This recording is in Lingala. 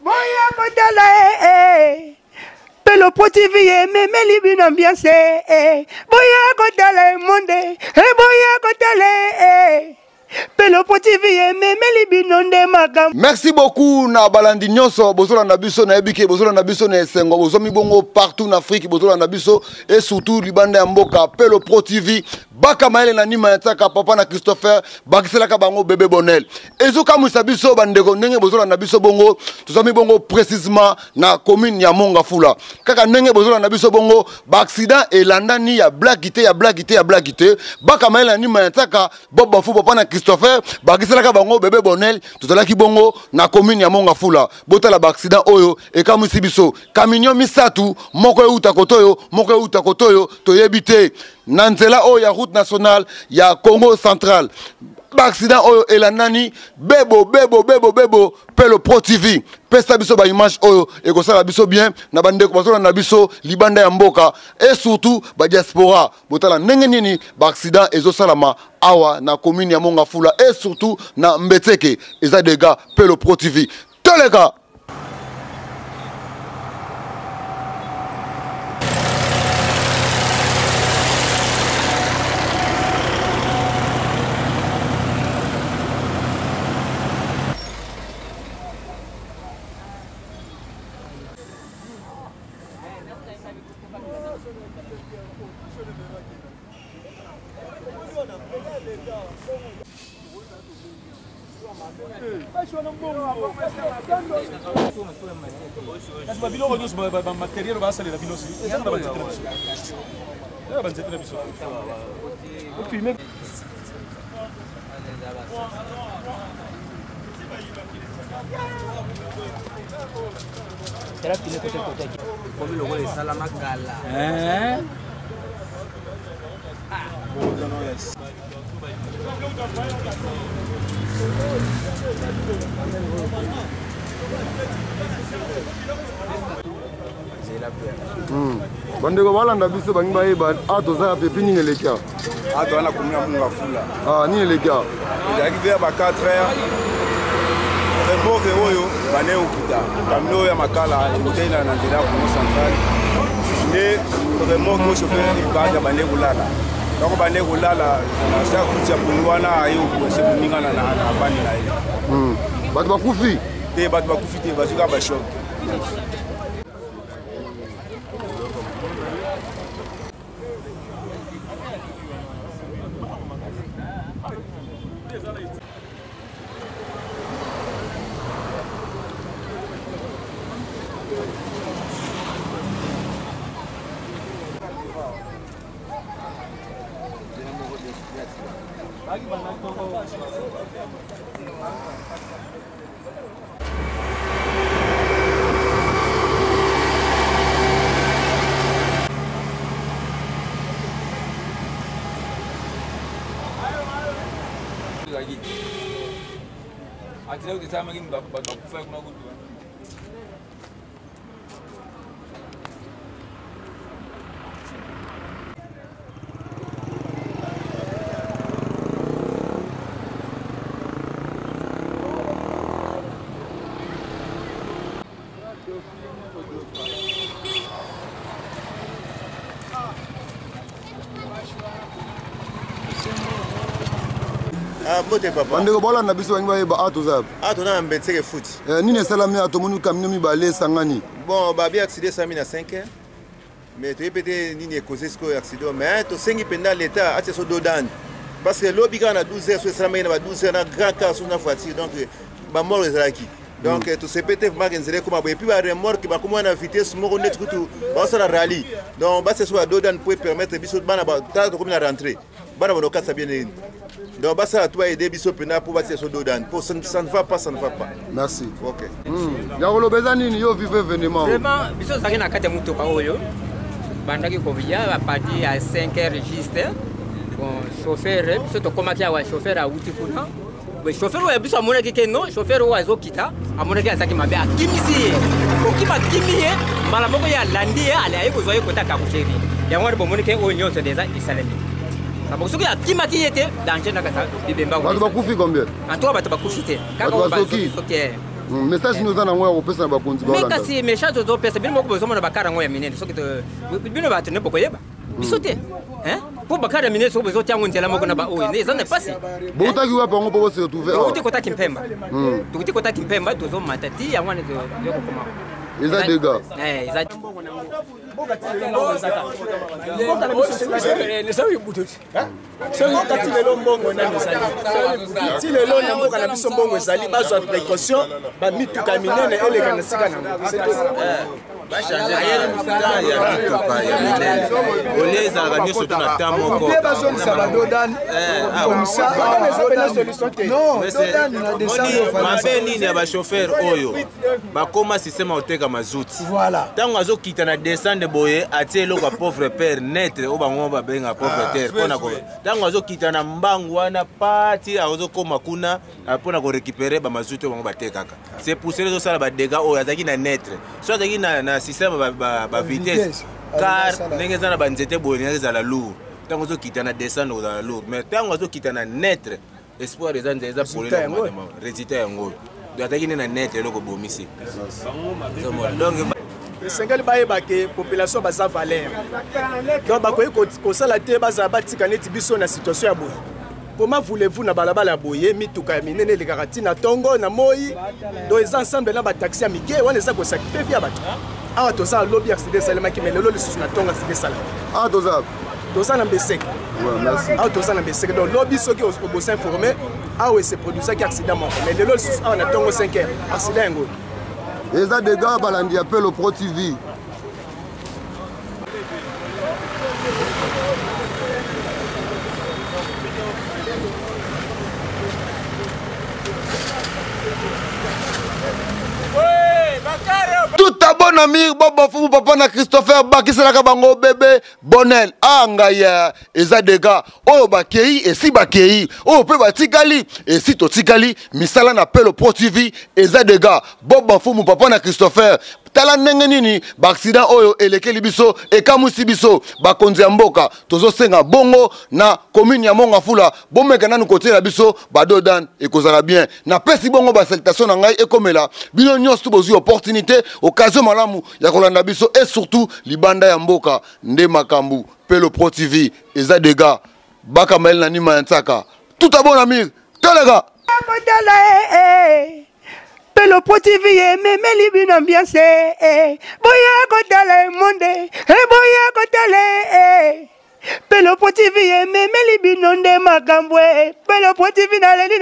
Boya kotala Pelo potiviye meme libin ambiance Boya kotala monde boya kotala Pelo potiviye meme libin onde magam. Merci beaucoup na balandi nyonso bozola na biso na ebike bozola na biso na esengo bozomi bongo partout en Afrique bozola na biso et surtout libanda ya mboka Pelo Pro TV baka maele na nima yataka papa na Christopher bakisela ka bango bébé Bonel ezoka musa biso bandeko ndenge bozola na biso bongo tozomi bongo précisément na commune ya Mongafula kaka ndenge bozola na biso bongo ba accident elandani ya blakité baka maele na nima yataka bobo fu papa na Christopher bakisela ka bango bébé Bonel tozalaki bongo na commune ya Mongafula botala ba accident oyo ekamusi biso camion misatu moko euta kotoyo toyebite na nzela oyo ya route nationale ya Congo central ba accident oyo elandani bebo Pelo Pro TV pesa biso ba image oyo ekosala biso bien na bandeko bazola na biso libanda ya mboka et surtout ba diaspora botala ndenge nini ba accident ezosalama awa na commune ya Mongafula et surtout na Mbeteke eza dega Pelo Pro TV tolega. Bandeko balanda biso bangi bayeba atoza pepi nini elekia wana komuna Mongafula nini elekia ezalaki vers ba 4 heures remorque oyo bane okuta camion oyo ya makala ekotei na nzela ya Congo central nde remorque oyo chauffeur ibanga bane kolala donc bane kolala sa kutia pungu wana ayo kwese kumingana na bani na ye bato bakufi te bato bakufi te bazuka ba shock. Bote papa. Bandeko bola na biso bangi bayeba atoza. Atona Mbeteke foot. Nini esalami atomoni camion mibale sangani. Bon, ba bien accident ça mina 5 heures. Mais tu peut-être nini causé ce accident mais to sengi pendant l'état a so dodan. Parce que lobby kana 12 heures sur salama na 12 heures na grand car sur na voiture donc ba mort ezalaki. Donc tu sais peut-être marque nzele comme et puis ba remorque ba comme na vitesse moko net kutu ba ça rallye. Donc ba c'est soit dodan pour permettre biso bana ba ta comme na rentrer. Bana ba no kasa bien. Donc, ça toi aider biso pena pour bâtir ce dodan. Pour ça ne va pas, ça ne va pas. Merci. OK. Yakolo bezani ni yo vive événement. Vraiment, biso ça na kata muto pa oyo. Bandaki ko via à partir à 5h juste. Bon, chauffeur, biso to komaki wa chauffeur a uti kuna. Mais chauffeur wa biso amona ke no, chauffeur wa zo kita, amona ke asaki mabe akimisi. Okima kimie, mala moko ya landi ale ayi ko zo ko ta ka ko chéri. Ya ngwa bo monike o nyoso déjà isalemi. Parce que qui m'a était dans le combien? en tout cas, Message nous en a on peut ça ba konzi ba. Mais kasi message to pesa bino moko bozo mona bakara ngo ya minene soki to bino ba tene boko yeba. Bisote. Hein? Pour bakara minene so bozo tiango nzela moko na ba o ne ça n'est pas si. Bon taki wa pango po se retrouver. Tukuti kota kimpemba. Tukuti kota kimpemba tozo matati ya ngwane to yoko koma. Ils ont des gars. Ils ont voilà. Tant azo kita na descendre boye atie loko pauvre père net o bango ba benga pauvre terre pona ko tant azo kita na mbangu wana pati azo koma kuna pona ko récupérer ba mazuto bango ba tekaka c'est pour cela ça ba dégâts o azaki na net so azaki na système ba vitesse car nengeza na banzete boye nengeza la lourd tant azo kita na descendre o la lourd mais tant azo kita na net espoir des anzeza pour le résultat yango azaki na net loko bomisi donc Sengali baye bake population baza valeur. Donc bakoye ko sala te baza batika neti biso na situation ya boye. Comment voulez-vous na balabala boye mituka minene le karati na tongo na moi do les ensemble na ba taxi amike wana eza ko sacrifier via bato. Awa to za lobby accident salema ki melelo le susu na tongo accident sala. Ah doza. Doza na besek. Ouais, merci. Awa to za na besek donc lobby soki au boss informé awa se produit ça qui accident mort. Mais le susu awa na tongo 5h accident ngo. Les des gars balandi appelle au Pro TV. Tout à bon ami, Bobo Fou, papa na Christopher Bakisela Bango bébé Bonel. Ah ngaya, eza des gars. Oh bakei et si bakei. Oh pe batikali et si totikali, misala na appelle au Pro TV, eza des gars. Bobo Fou, papa na Christopher. Tala ndenge nini accident oyo elekeli biso ekamusi biso bakonzi ya mboka tozo senga bongo na commune ya Monga Fula bomeka nanu côté la biso badodan ekozala bien na pesi bongo ba salutation na ngai ekomela bino nyos tu bozu opportunité occasion malamu ya kolanda biso et surtout libanda ya mboka nde makambu Pelo Pro TV eza des gars baka mail na nima ya ntaka tout à bon amir telega Pelo Pro TV, mais libine ambiance, boya kotale monde, boya kotale, Pelo Pro TV, mais libine onde makambwe, Pelo Pro TV naleli.